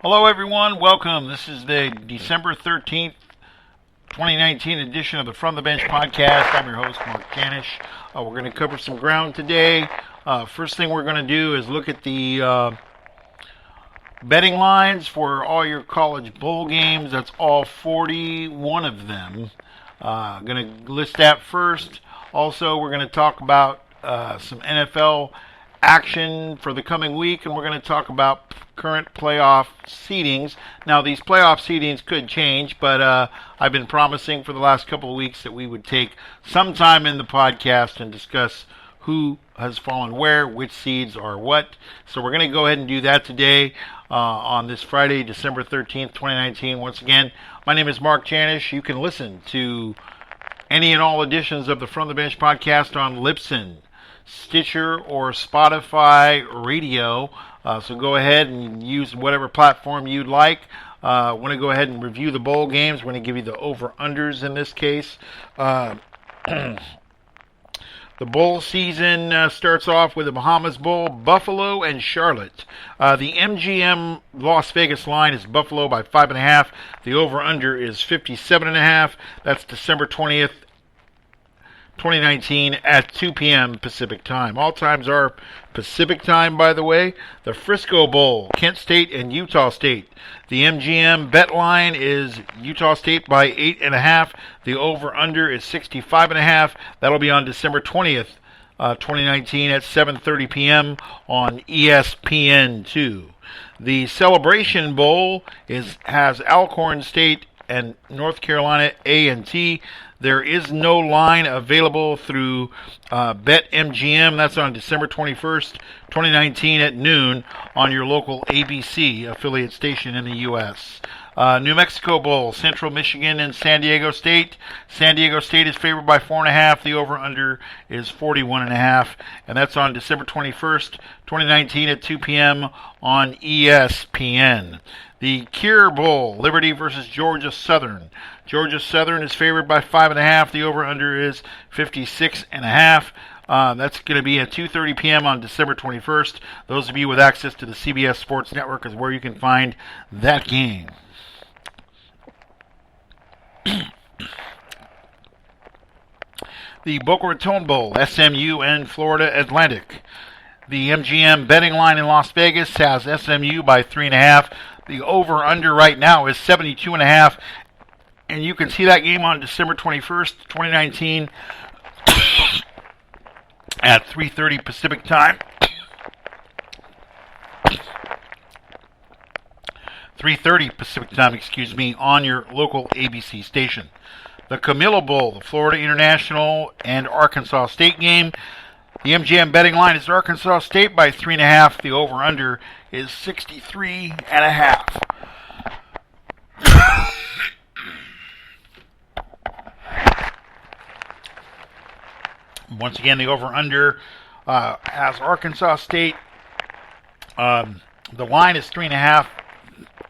Hello, everyone. Welcome. This is the December 13th, 2019 edition of the From the Bench podcast. I'm your host, Mark Janish. We're going to cover some ground today. First thing we're going to do is look at the betting lines for all your college bowl games. That's all 41 of them. Going to list that first. Also, we're going to talk about some NFL action for the coming week, and we're going to talk about current playoff seedings. Now, these playoff seedings could change, but I've been promising for the last couple of weeks that we would take some time in the podcast and discuss who has fallen where, which seeds are what. So we're going to go ahead and do that today on this Friday, December 13th, 2019. Once again, my name is Mark Janish. You can listen to any and all editions of the From the Bench podcast on Libsyn, Stitcher, or Spotify Radio. So go ahead and use whatever platform you'd like. I want to go ahead and review the bowl games. We're going to give you the over-unders in this case. The bowl season starts off with the Bahamas Bowl, Buffalo and Charlotte. The MGM Las Vegas line is Buffalo by 5.5. The over-under is 57.5. That's December 20th, 2019 at 2 p.m. Pacific time. All times are Pacific time, by the way. The Frisco Bowl, Kent State and Utah State. The MGM bet line is Utah State by 8.5. The over-under is 65.5. That'll be on December 20th, 2019 at 7:30 p.m. on ESPN2. The Celebration Bowl has Alcorn State and North Carolina A&T. There is no line available through BetMGM. That's on December 21st, 2019 at noon on your local ABC affiliate station in the U.S. New Mexico Bowl, Central Michigan and San Diego State. San Diego State is favored by 4.5. The over-under is 41.5. And that's on December 21st, 2019 at 2 p.m. on ESPN. The Cure Bowl, Liberty versus Georgia Southern. Georgia Southern is favored by 5.5. The over-under is 56.5. That's going to be at 2:30 p.m. on December 21st. Those of you with access to the CBS Sports Network is where you can find that game. The Boca Raton Bowl, SMU and Florida Atlantic. The MGM betting line in Las Vegas has SMU by 3.5. The over-under right now is 72.5. And you can see that game on December 21st, 2019 at 3:30 Pacific time. 3:30 Pacific time, on your local ABC station. The Camilla Bowl, the Florida International and Arkansas State game. The MGM betting line is Arkansas State by 3.5. The over-under is 63.5. Once again, the over-under has Arkansas State. The line is 3.5.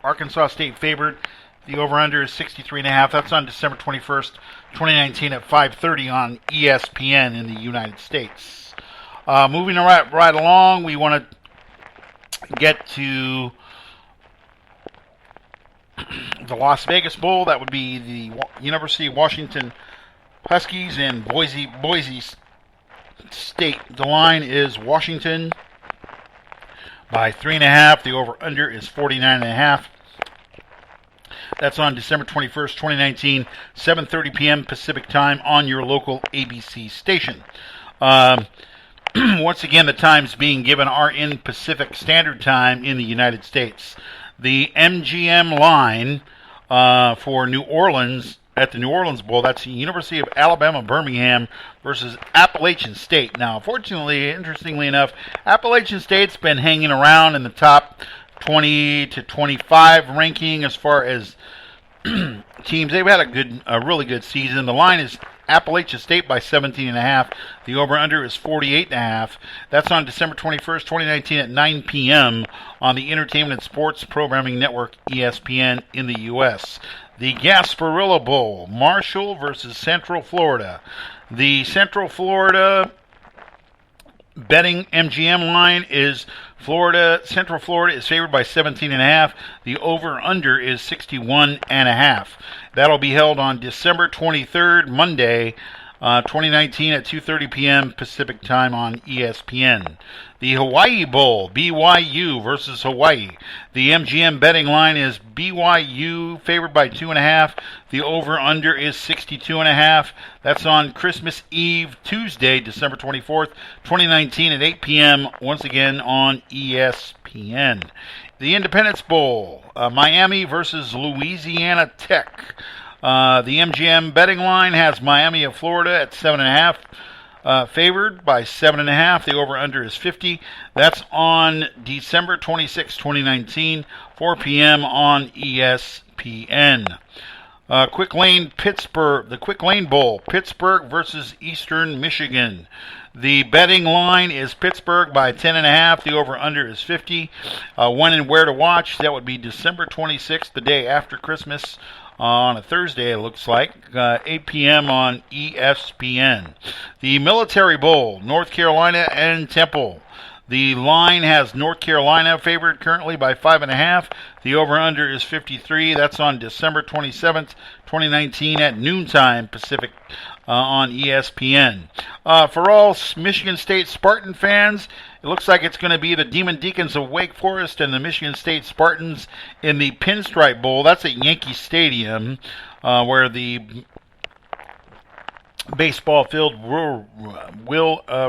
Arkansas State favored. The over-under is 63.5. That's on December 21st, 2019 at 5:30 on ESPN in the United States. Moving right along, we want to get to the Las Vegas Bowl. That would be the University of Washington Huskies and Boise State. The line is Washington by 3.5. The over-under is 49.5. That's on December 21st, 2019, 7:30 p.m. Pacific time on your local ABC station. Once again, the times being given are in Pacific Standard Time in the United States. The MGM line for New Orleans at the New Orleans Bowl, that's the University of Alabama Birmingham versus Appalachian State. Now, fortunately, interestingly enough, Appalachian State's been hanging around in the top 20 to 25 ranking as far as teams. They've had a really good season. The line is Appalachian State by 17.5. The over-under is 48.5. That's on December 21st, 2019 at 9 p.m. on the Entertainment and Sports Programming Network, ESPN, in the U.S. The Gasparilla Bowl, Marshall versus Central Florida. The Central Florida betting MGM line is Central Florida is favored by 17.5. The over-under is 61.5. That'll be held on December 23rd, Monday, 2019 at 2:30 p.m. Pacific Time on ESPN. The Hawaii Bowl, BYU versus Hawaii. The MGM betting line is BYU favored by 2.5. The over-under is 62.5. That's on Christmas Eve, Tuesday, December 24th, 2019 at 8 p.m. once again on ESPN. The Independence Bowl, Miami versus Louisiana Tech. The MGM betting line has Miami of Florida at 7.5, favored by 7.5. The over/under is 50. That's on December 26, 2019, 4 p.m. on ESPN. Quick Lane Pittsburgh, the Quick Lane Bowl, Pittsburgh versus Eastern Michigan. The betting line is Pittsburgh by 10.5. The over/under is 50. When and where to watch, that would be December 26th, the day after Christmas. On a Thursday, it looks like, 8 p.m. on ESPN. The Military Bowl, North Carolina and Temple. The line has North Carolina favored currently by 5.5. The over-under is 53. That's on December 27th, 2019 at noontime Pacific on ESPN. For all Michigan State Spartan fans, it looks like it's going to be the Demon Deacons of Wake Forest and the Michigan State Spartans in the Pinstripe Bowl. That's at Yankee Stadium, where the baseball field will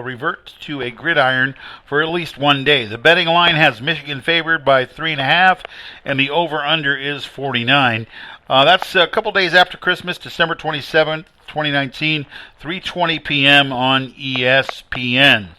revert to a gridiron for at least one day. The betting line has Michigan favored by 3.5, and the over/under is 49. That's a couple days after Christmas, December 27th, 2019, 3:20 p.m. on ESPN.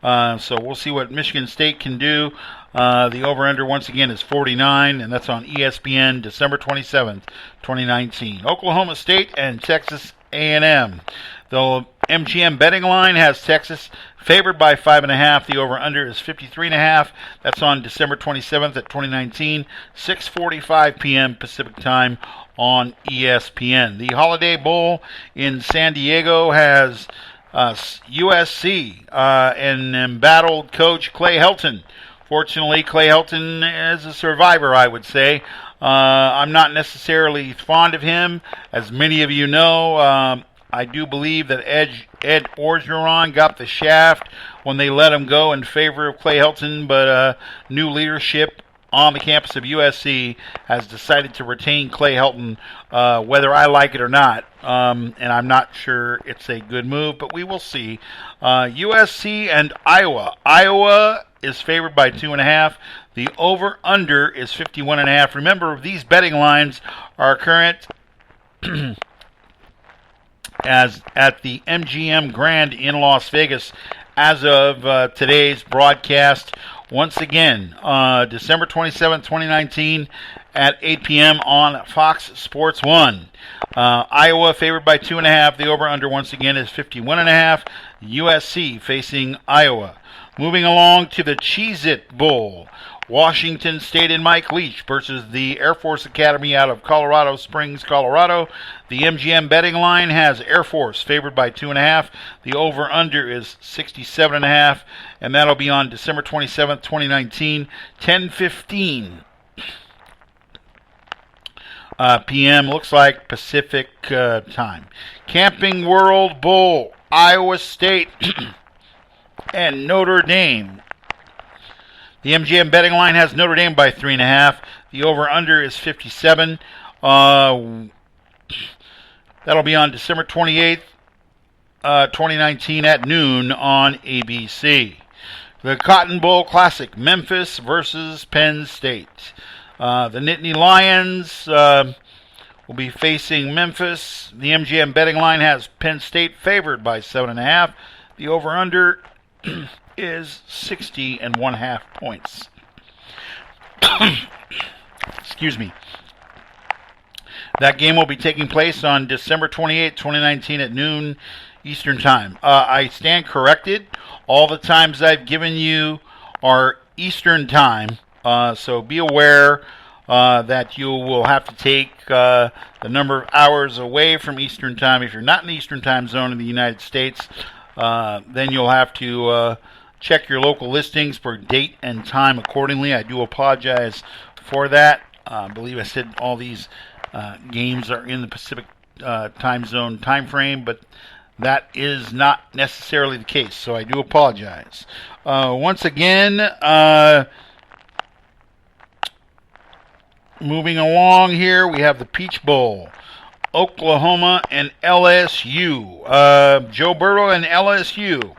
So we'll see what Michigan State can do. The over-under, once again, is 49, and that's on ESPN, December 27th, 2019. Oklahoma State and Texas A&M. The MGM betting line has Texas favored by 5.5. The over/under is 53.5. That's on December 27th at 2019, 6:45 p.m. Pacific Time on ESPN. The Holiday Bowl in San Diego has USC and embattled coach Clay Helton. Fortunately, Clay Helton is a survivor, I would say. I'm not necessarily fond of him. As many of you know, I do believe that Ed Orgeron got the shaft when they let him go in favor of Clay Helton, but new leadership on the campus of USC has decided to retain Clay Helton, whether I like it or not. And I'm not sure it's a good move, but we will see. USC and Iowa. Iowa is favored by 2.5. The over/under is 51.5. Remember, these betting lines are current as at the MGM Grand in Las Vegas as of today's broadcast. Once again, December 27, 2019 at 8 p.m. on Fox Sports 1. Iowa favored by 2.5. The over/under once again is 51.5. USC facing Iowa. Moving along to the Cheez-It Bowl. Washington State and Mike Leach versus the Air Force Academy out of Colorado Springs, Colorado. The MGM betting line has Air Force favored by 2.5. The over/under is 67.5, and that'll be on December 27th, 2019, 10:15 p.m. Looks like Pacific time. Camping World Bowl, Iowa State and Notre Dame. The MGM betting line has Notre Dame by 3.5. The over/under is 57. That'll be on December 28th, 2019 at noon on ABC. The Cotton Bowl Classic, Memphis versus Penn State. The Nittany Lions will be facing Memphis. The MGM betting line has Penn State favored by 7.5. The over/under is 60.5 points. Excuse me. That game will be taking place on December 28, 2019 at noon Eastern Time. I stand corrected. All the times I've given you are Eastern Time, so be aware that you will have to take the number of hours away from Eastern Time. If you're not in the Eastern Time zone in the United States, then you'll have to check your local listings for date and time accordingly. I do apologize for that. I believe I said all these games are in the Pacific time zone time frame, but that is not necessarily the case, so I do apologize. Once again, moving along here, we have the Peach Bowl. Oklahoma and LSU. Joe Burrow and LSU.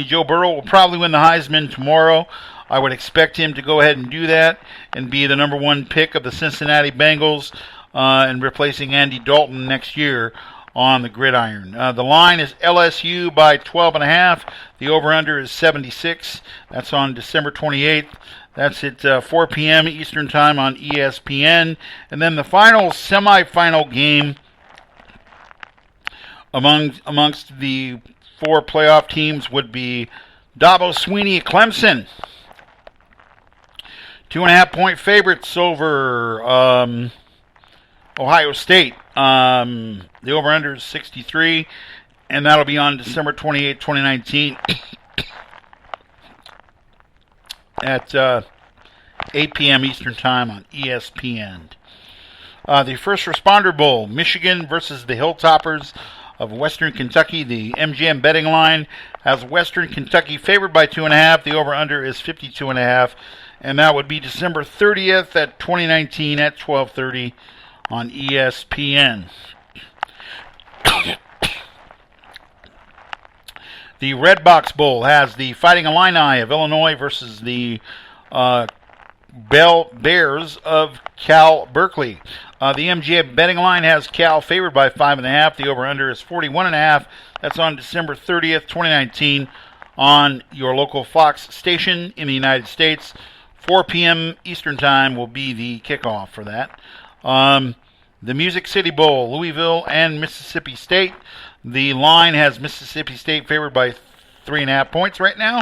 Joe Burrow will probably win the Heisman tomorrow. I would expect him to go ahead and do that and be the number one pick of the Cincinnati Bengals and replacing Andy Dalton next year on the gridiron. The line is LSU by 12.5. The over-under is 76. That's on December 28th. That's at 4 p.m. Eastern Time on ESPN. And then the final semifinal game amongst the four playoff teams would be Dabo Swinney at Clemson. 2.5-point favorites over Ohio State. The over-under is 63, and that'll be on December 28, 2019 at 8 p.m. Eastern Time on ESPN. The First Responder Bowl, Michigan versus the Hilltoppers of Western Kentucky. The MGM betting line has Western Kentucky favored by 2.5. The over-under is 52.5, and that would be December 30th at 2019 at 12:30 on ESPN. The Red Box Bowl has the Fighting Illini of Illinois versus the Bears of Cal Berkeley. The MGA betting line has Cal favored by 5.5. The over-under is 41.5. That's on December 30th, 2019 on your local Fox station in the United States. 4 p.m. Eastern Time will be the kickoff for that. The Music City Bowl, Louisville and Mississippi State. The line has Mississippi State favored by 3.5 points right now,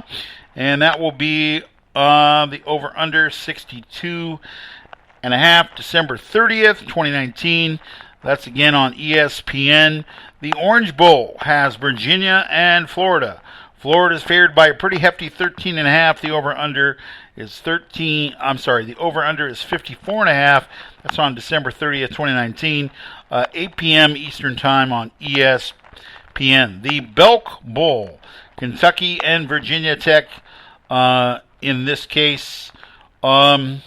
and that will be the over-under 62.5, December 30th, 2019. That's again on ESPN. The Orange Bowl has Virginia and Florida. Florida is favored by a pretty hefty 13.5. The over-under is the over-under is 54.5. That's on December 30th, 2019, 8 p.m. Eastern Time on ESPN. The Belk Bowl, Kentucky and Virginia Tech. In this case, and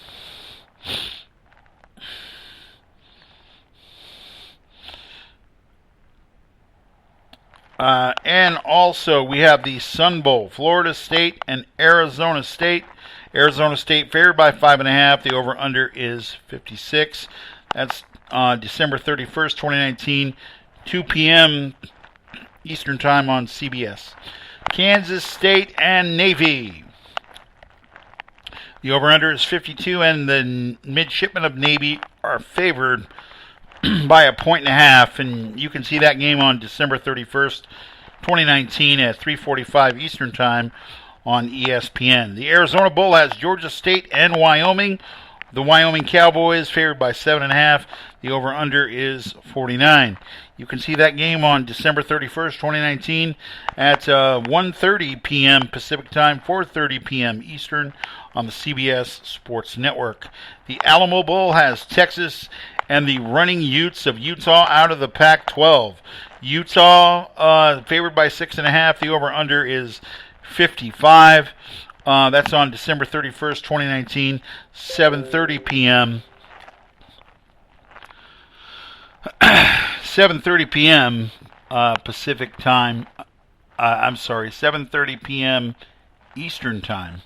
also we have the Sun Bowl, Florida State and Arizona State. Arizona State favored by 5.5. The over-under is 56. That's December 31st, 2019, 2 p.m. Eastern Time on CBS. Kansas State and Navy. The over-under is 52, and the midshipmen of Navy are favored by 1.5, and you can see that game on December 31st, 2019 at 3:45 Eastern Time on ESPN. The Arizona Bowl has Georgia State and Wyoming. The Wyoming Cowboys favored by 7.5. The over-under is 49. You can see that game on December 31st, 2019 at 1:30 p.m. Pacific Time, 4:30 p.m. Eastern on the CBS Sports Network. The Alamo Bowl has Texas and the Running Utes of Utah out of the Pac-12. Utah favored by 6.5. The over-under is 55. That's on December 31st, 2019, 7:30 p.m. 7:30 p.m. Pacific Time. 7:30 p.m. Eastern Time.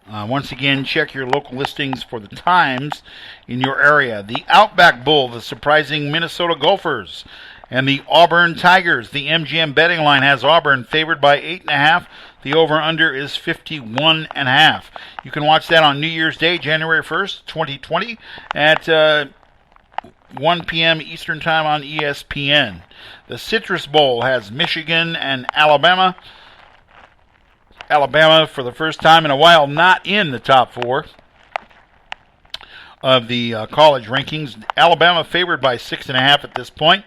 Once again, check your local listings for the times in your area. The Outback Bowl, the surprising Minnesota Gophers, and the Auburn Tigers. The MGM betting line has Auburn favored by 8.5. The over-under is 51.5. You can watch that on New Year's Day, January 1st, 2020, at 1 p.m. Eastern Time on ESPN. The Citrus Bowl has Michigan and Alabama. Alabama, for the first time in a while, not in the top 4 of the college rankings. Alabama favored by 6.5 at this point.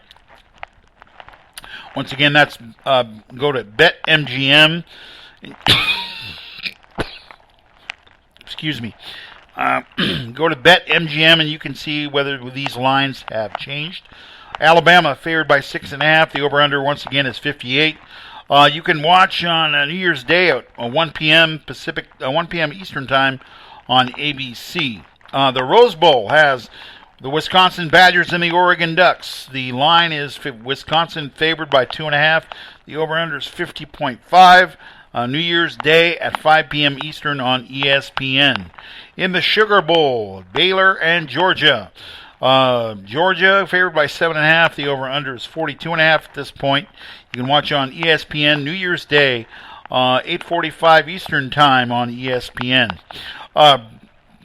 Once again, that's go to BetMGM. Excuse me. Go to BetMGM and you can see whether these lines have changed. Alabama favored by 6.5. The over/under once again is 58. You can watch on New Year's Day at 1 p.m. Pacific, 1 p.m. Eastern Time on ABC. The Rose Bowl has the Wisconsin Badgers and the Oregon Ducks. The line is Wisconsin favored by 2.5. The over/under is 50.5. New Year's Day at 5 p.m. Eastern on ESPN. In the Sugar Bowl, Baylor and Georgia. Georgia favored by 7.5. The over/under is 42.5 at this point. You can watch on ESPN New Year's Day, 8:45 Eastern Time on ESPN.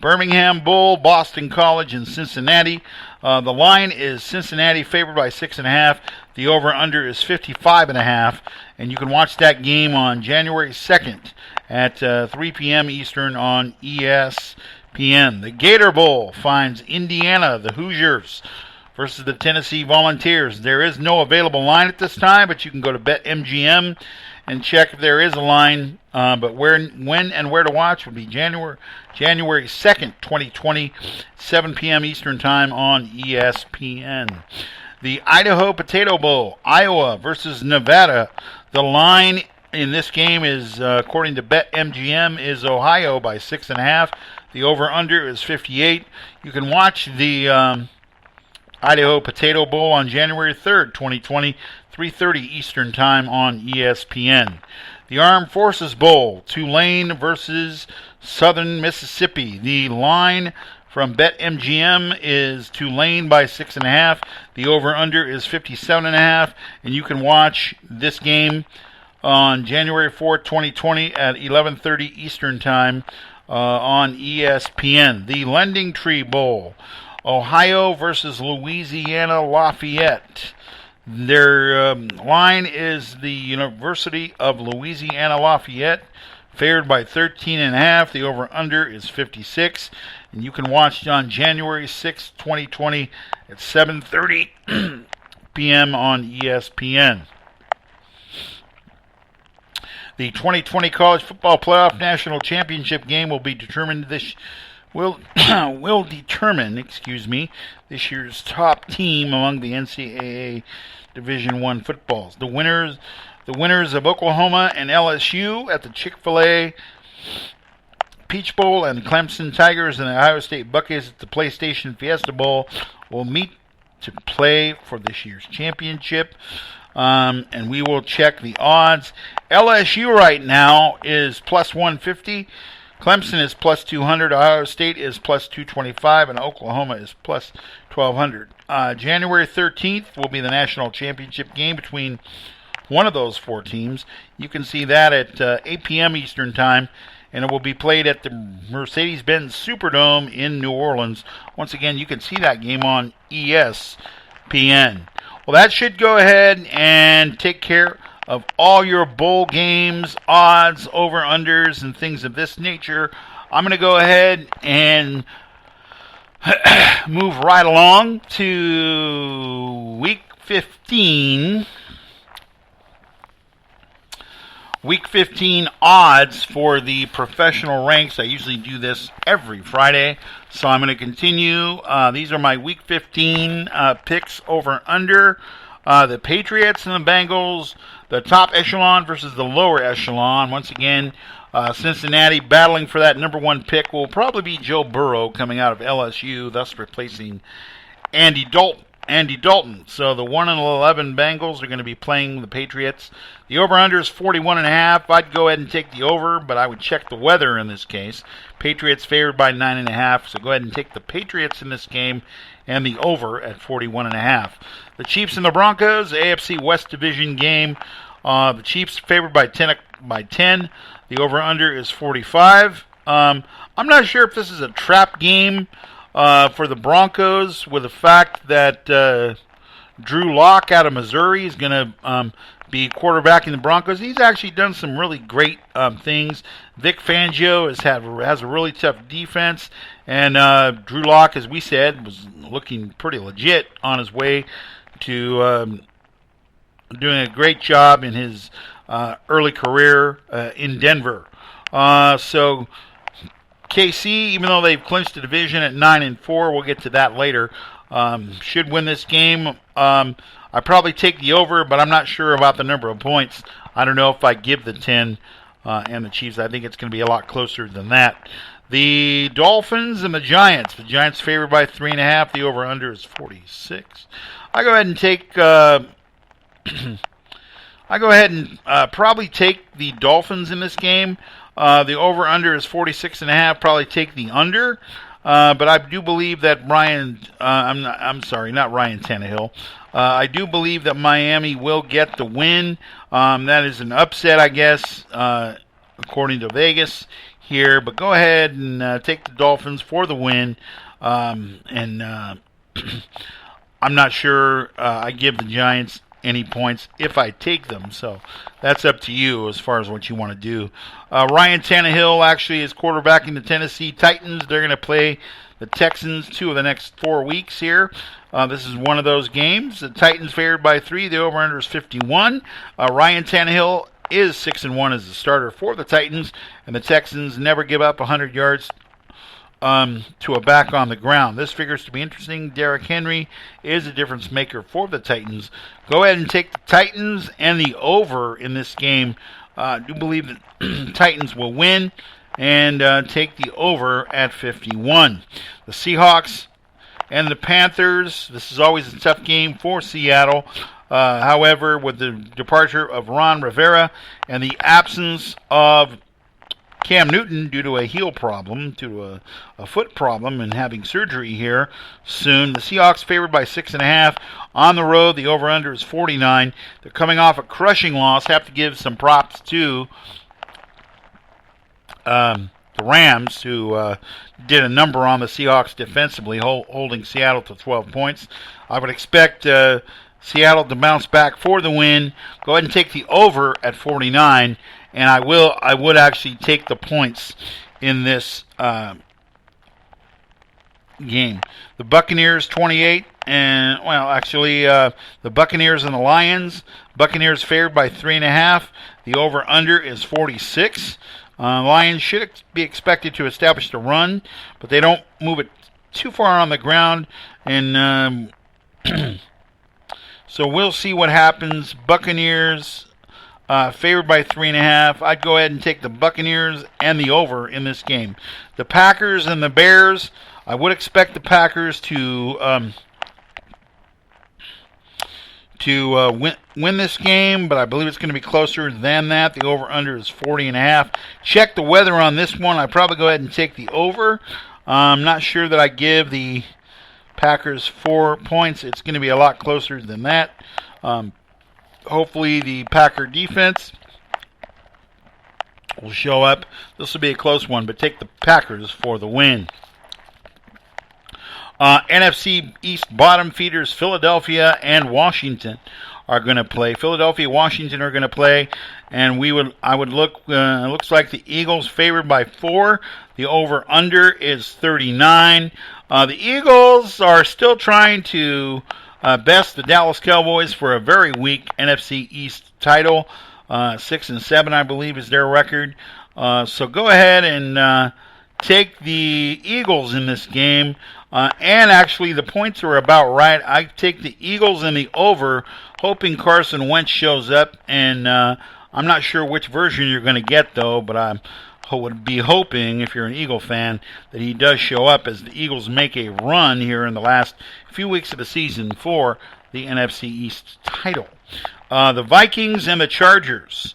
Birmingham Bull, Boston College, and Cincinnati. The line is Cincinnati favored by 6.5. The over/under is 55.5. And you can watch that game on January 2nd at 3 p.m. Eastern on ESPN. The Gator Bowl finds Indiana, the Hoosiers, versus the Tennessee Volunteers. There is no available line at this time, but you can go to BetMGM and check if there is a line. But when, and where to watch would be January 2nd, 2020, 7 p.m. Eastern Time on ESPN. The Idaho Potato Bowl, Iowa versus Nevada. The line in this game is, according to BetMGM, is Ohio by 6.5. The over/under is 58. You can watch the Idaho Potato Bowl on January 3rd, 2020, 3:30 Eastern Time on ESPN. The Armed Forces Bowl, Tulane versus Southern Mississippi. The line from BetMGM is Tulane by 6.5. The over/under is 57.5. And you can watch this game on January 4th, 2020 at 11:30 Eastern Time on ESPN. The Lending Tree Bowl, Ohio versus Louisiana Lafayette. Their line is the University of Louisiana Lafayette, favored by 13.5. The over/under is 56. And you can watch on January 6th, 2020 at 7:30 p.m. on ESPN. The 2020 College Football Playoff National Championship game will determine this year's top team among the NCAA Division I footballs. The winners of Oklahoma and LSU at the Chick-fil-A Peach Bowl and Clemson Tigers and the Ohio State Buckeyes at the PlayStation Fiesta Bowl will meet to play for this year's championship. And we will check the odds. LSU right now is plus 150. Clemson is plus 200. Ohio State is plus 225. And Oklahoma is plus 1,200. January 13th will be the national championship game between one of those four teams. You can see that at 8 p.m. Eastern Time. And it will be played at the Mercedes-Benz Superdome in New Orleans. Once again, you can see that game on ESPN. Well, that should go ahead and take care of all your bowl games, odds, over-unders, and things of this nature. I'm going to go ahead and move right along to Week 15. Week 15 odds for the professional ranks. I usually do this every Friday, so I'm going to continue. These are my Week 15 picks over under. The Patriots and the Bengals, the top echelon versus the lower echelon. Once again, Cincinnati battling for that number one pick will probably be Joe Burrow coming out of LSU, thus replacing Andy Dalton. So the 1-11 Bengals are going to be playing the Patriots. The over-under is 41.5. I'd go ahead and take the over, but I would check the weather in this case. Patriots favored by 9.5, so go ahead and take the Patriots in this game and the over at 41.5. The Chiefs and the Broncos, AFC West Division game. The Chiefs favored by 10. The over-under is 45. I'm not sure if this is a trap game for the Broncos, with the fact that Drew Lock out of Missouri is going to be quarterbacking the Broncos. He's actually done some really great things. Vic Fangio has a really tough defense, and Drew Lock, as we said, was looking pretty legit on his way to doing a great job in his early career in Denver. So KC, even though they've clinched the division at 9-4, we'll get to that later, should win this game. I probably take the over, but I'm not sure about the number of points. I don't know if I give the 10 and the Chiefs. I think it's going to be a lot closer than that. The Dolphins and the Giants. The Giants favored by 3.5. The over-under is 46. I go ahead and take. Probably take the Dolphins in this game. The over-under is 46.5. Probably take the under. But I do believe that not Ryan Tannehill. I do believe that Miami will get the win. That is an upset, I guess, according to Vegas here. But go ahead and take the Dolphins for the win. I'm not sure I give the Giants any points if I take them. So that's up to you as far as what you want to do. Ryan Tannehill actually is quarterbacking the Tennessee Titans. They're going to play the Texans 2 of the next 4 weeks here. This is one of those games. The Titans favored by 3. The over-under is 51. Ryan Tannehill is 6-1 as the starter for the Titans, and the Texans never give up 100 yards to a back on the ground. This figures to be interesting. Derrick Henry is a difference maker for the Titans. Go ahead and take the Titans and the over in this game. I do believe that Titans will win, and take the over at 51. The Seahawks and the Panthers. This is always a tough game for Seattle. However, with the departure of Ron Rivera and the absence of Cam Newton due to a heel problem, due to a foot problem, and having surgery here soon, the Seahawks favored by 6.5 on the road. The over-under is 49. They're coming off a crushing loss. Have to give some props to the Rams, who did a number on the Seahawks defensively, holding Seattle to 12 points. I would expect Seattle to bounce back for the win. Go ahead and take the over at 49, and I would actually take the points in this game. The Buccaneers 28, and the Buccaneers and the Lions. Buccaneers favored by 3.5. The over/under is 46. Lions should be expected to establish the run, but they don't move it too far on the ground, and so we'll see what happens. Buccaneers favored by 3.5. I'd go ahead and take the Buccaneers and the over in this game. The Packers and the Bears. I would expect the Packers to win this game, but I believe it's going to be closer than that. The over/under is 40.5. Check the weather on this one. I'd probably go ahead and take the over. I'm not sure that I give the Packers 4 points. It's going to be a lot closer than that. Hopefully the Packer defense will show up. This will be a close one, but take the Packers for the win. NFC East bottom feeders, Philadelphia and Washington are going to play. Philadelphia, Washington are going to play, and I would look. It looks like the Eagles favored by 4. The over/under is 39. The Eagles are still trying to best the Dallas Cowboys for a very weak NFC East title. 6-7, I believe, is their record. So go ahead and take the Eagles in this game. And actually, the points are about right. I take the Eagles in the over, hoping Carson Wentz shows up. And I'm not sure which version you're going to get, though, but I would be hoping, if you're an Eagle fan, that he does show up as the Eagles make a run here in the last few weeks of the season for the NFC East title. The Vikings and the Chargers.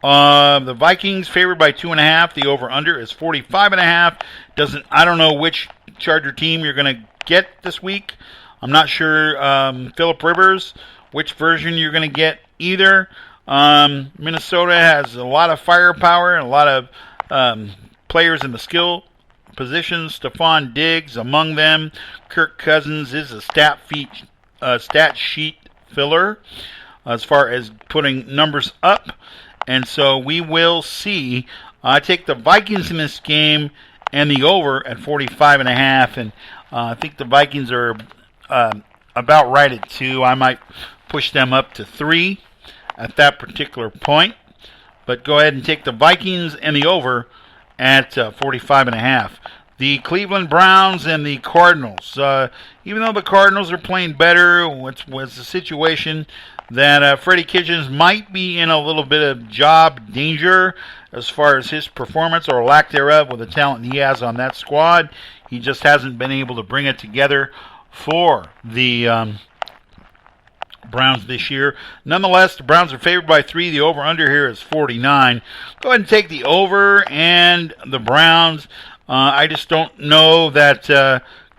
The Vikings favored by 2.5. The over/under is 45.5. I don't know which Charger team you're going to get this week. I'm not sure, Phillip Rivers, which version you're going to get either. Minnesota has a lot of firepower and a lot of players in the skill positions. Stephon Diggs among them. Kirk Cousins is a stat sheet filler as far as putting numbers up. And so we will see. I take the Vikings in this game and the over at 45.5. And I think the Vikings are about right at 2. I might push them up to 3. at that particular point. But go ahead and take the Vikings and the over at 45.5. The Cleveland Browns and the Cardinals. Even though the Cardinals are playing better, what's the situation that Freddie Kitchens might be in a little bit of job danger as far as his performance or lack thereof with the talent he has on that squad. He just hasn't been able to bring it together for the Browns this year. Nonetheless, the Browns are favored by 3. The over-under here is 49. Go ahead and take the over and the Browns. I just don't know that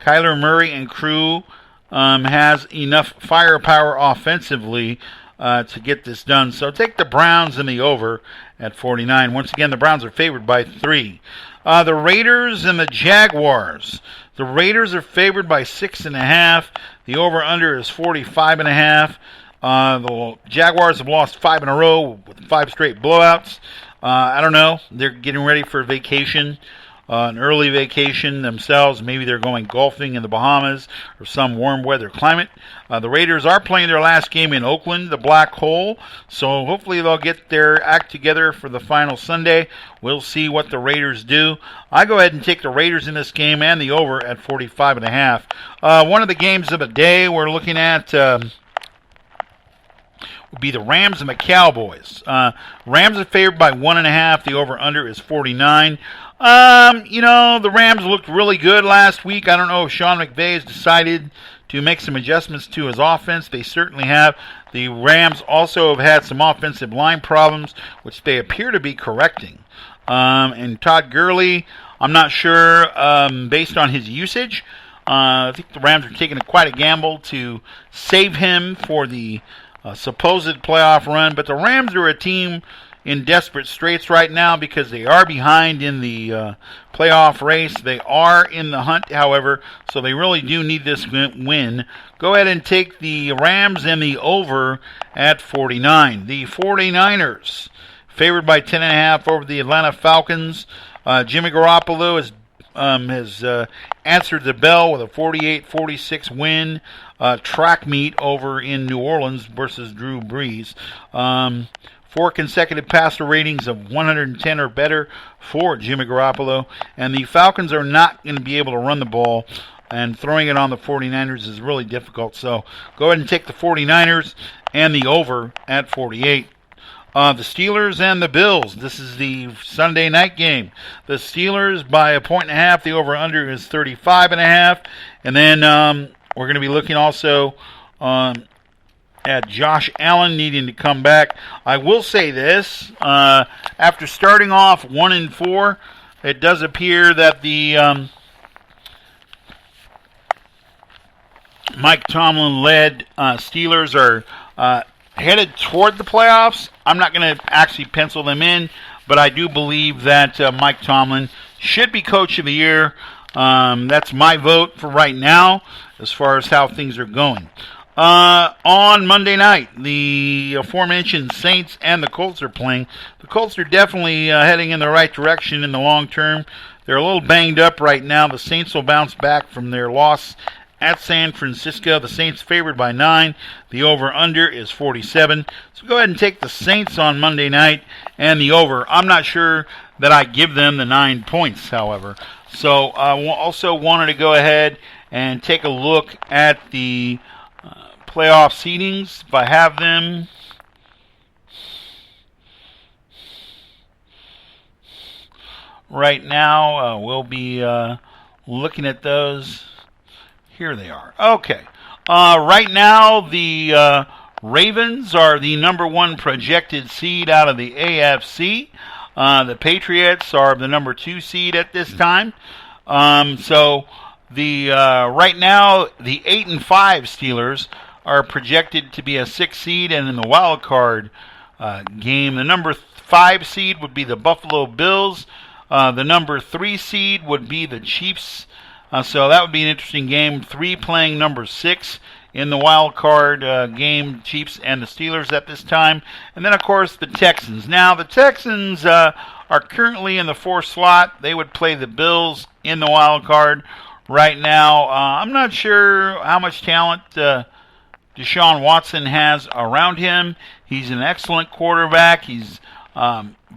Kyler Murray and crew has enough firepower offensively to get this done. So take the Browns and the over at 49. Once again, the Browns are favored by 3. The Raiders and the Jaguars. The Raiders are favored by 6.5. The over-under is 45.5. The Jaguars have lost 5 in a row with 5 straight blowouts. I don't know. They're getting ready for vacation. An early vacation themselves. Maybe they're going golfing in the Bahamas or some warm weather climate. The Raiders are playing their last game in Oakland, the Black Hole, so hopefully they'll get their act together for the final Sunday. We'll see what the Raiders do. I go ahead and take the Raiders in this game and the over at 45.5. One of the games of the day we're looking at would be the Rams and the Cowboys. Rams are favored by 1.5. The over-under is 49. The Rams looked really good last week. I don't know if Sean McVay has decided to make some adjustments to his offense. They certainly have. The Rams also have had some offensive line problems, which they appear to be correcting. And Todd Gurley, I'm not sure, based on his usage. I think the Rams are taking quite a gamble to save him for the supposed playoff run. But the Rams are a team in desperate straits right now because they are behind in the playoff race. They are in the hunt, however, so they really do need this win. Go ahead and take the Rams and the over at 49. The 49ers favored by 10.5 over the Atlanta Falcons. Jimmy Garoppolo has answered the bell with a 48-46 win track meet over in New Orleans versus Drew Brees. 4 consecutive passer ratings of 110 or better for Jimmy Garoppolo. And the Falcons are not going to be able to run the ball, and throwing it on the 49ers is really difficult. So go ahead and take the 49ers and the over at 48. The Steelers and the Bills. This is the Sunday night game. The Steelers by 1.5. The over-under is 35.5. And then we're going to be looking also at Josh Allen needing to come back. I will say this, after starting off 1-4, it does appear that the Mike Tomlin-led Steelers are headed toward the playoffs. I'm not going to actually pencil them in, but I do believe that Mike Tomlin should be Coach of the Year. That's my vote for right now as far as how things are going. On Monday night, the aforementioned Saints and the Colts are playing. The Colts are definitely heading in the right direction in the long term. They're a little banged up right now. The Saints will bounce back from their loss at San Francisco. The Saints favored by 9. The over-under is 47. So go ahead and take the Saints on Monday night and the over. I'm not sure that I give them the 9 points, however. So I also wanted to go ahead and take a look at the playoff seedings, if I have them. Right now, we'll be looking at those. Here they are. Okay. Right now, the Ravens are the number 1 projected seed out of the AFC. The Patriots are the number 2 seed at this time. So the right now, the 8-5 Steelers are projected to be a 6 seed, and in the wild card game, the number 5 seed would be the Buffalo Bills. The number 3 seed would be the Chiefs. So that would be an interesting game. 3 playing number 6 in the wild card game, Chiefs and the Steelers at this time. And then, of course, the Texans. Now, the Texans are currently in the 4th slot. They would play the Bills in the wild card right now. I'm not sure how much talent Deshaun Watson has around him. He's an excellent quarterback. He's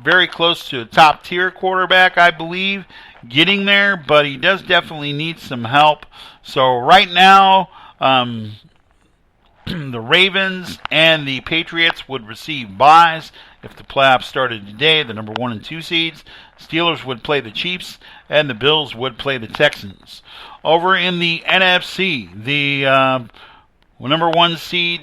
very close to a top-tier quarterback, I believe, getting there, but he does definitely need some help. So right now, the Ravens and the Patriots would receive byes if the playoffs started today, the number 1 and 2 seeds. Steelers would play the Chiefs, and the Bills would play the Texans. Over in the NFC, the number 1 seed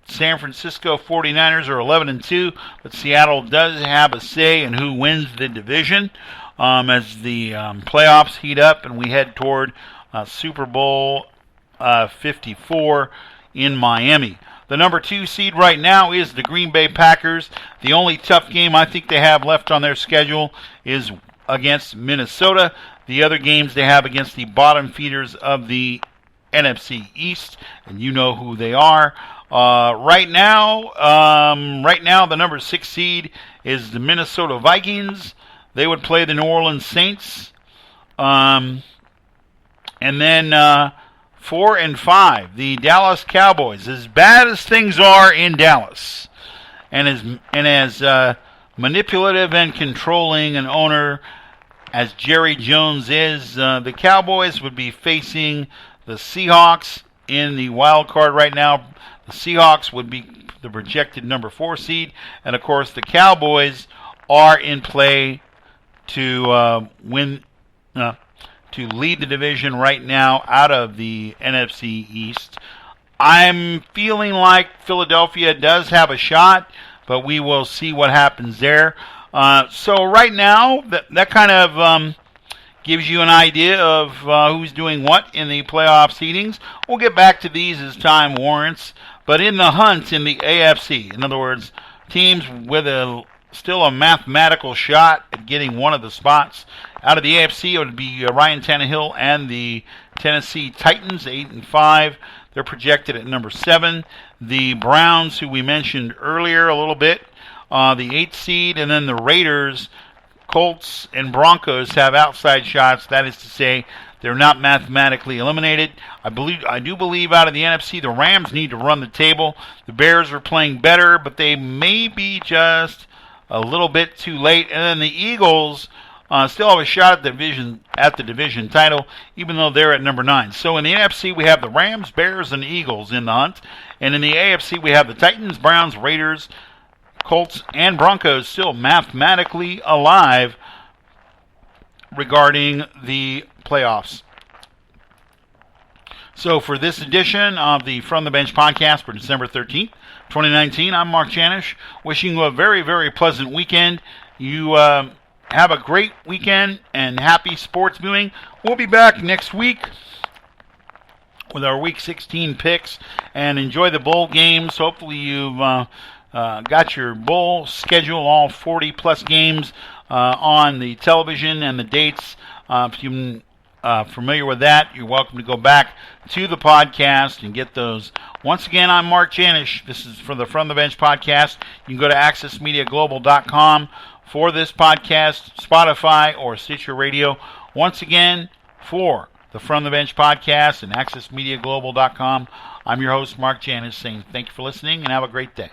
San Francisco 49ers are 11 and 2, but Seattle does have a say in who wins the division as the playoffs heat up and we head toward Super Bowl 54 in Miami. The number 2 seed right now is the Green Bay Packers. The only tough game I think they have left on their schedule is against Minnesota. The other games they have against the bottom feeders of the NFC East, and you know who they are. Right now, the number 6 seed is the Minnesota Vikings. They would play the New Orleans Saints. And then 4 and 5, the Dallas Cowboys. As bad as things are in Dallas, and as manipulative and controlling an owner as Jerry Jones is, the Cowboys would be facing the Seahawks in the wild card right now. The Seahawks would be the projected number 4 seed, and of course the Cowboys are in play to to lead the division right now out of the NFC East. I'm feeling like Philadelphia does have a shot, but we will see what happens there. So right now, that kind of gives you an idea of who's doing what in the playoff seedings. We'll get back to these as time warrants. But in the hunt in the AFC, in other words, teams with still a mathematical shot at getting one of the spots. Out of the AFC, it would be Ryan Tannehill and the Tennessee Titans, 8 and 5. They're projected at number 7. The Browns, who we mentioned earlier a little bit, the 8th seed, and then the Raiders, Colts, and Broncos have outside shots. That is to say, they're not mathematically eliminated. I do believe out of the NFC, the Rams need to run the table. The Bears are playing better, but they may be just a little bit too late. And then the Eagles still have a shot at the division title, even though they're at number 9. So in the NFC, we have the Rams, Bears, and Eagles in the hunt. And in the AFC, we have the Titans, Browns, Raiders, Colts, and Broncos still mathematically alive regarding the playoffs. So for this edition of the From the Bench podcast for December 13th, 2019, I'm Mark Janish, wishing you a very, very pleasant weekend. You have a great weekend and happy sports viewing. We'll be back next week with our Week 16 picks and enjoy the bowl games. Hopefully you've got your bowl schedule, all 40-plus games on the television and the dates. If you're familiar with that, you're welcome to go back to the podcast and get those. Once again, I'm Mark Janish. This is for the From the Bench podcast. You can go to accessmediaglobal.com for this podcast, Spotify, or Stitcher Radio. Once again, for the From the Bench podcast and accessmediaglobal.com, I'm your host, Mark Janish, saying thank you for listening and have a great day.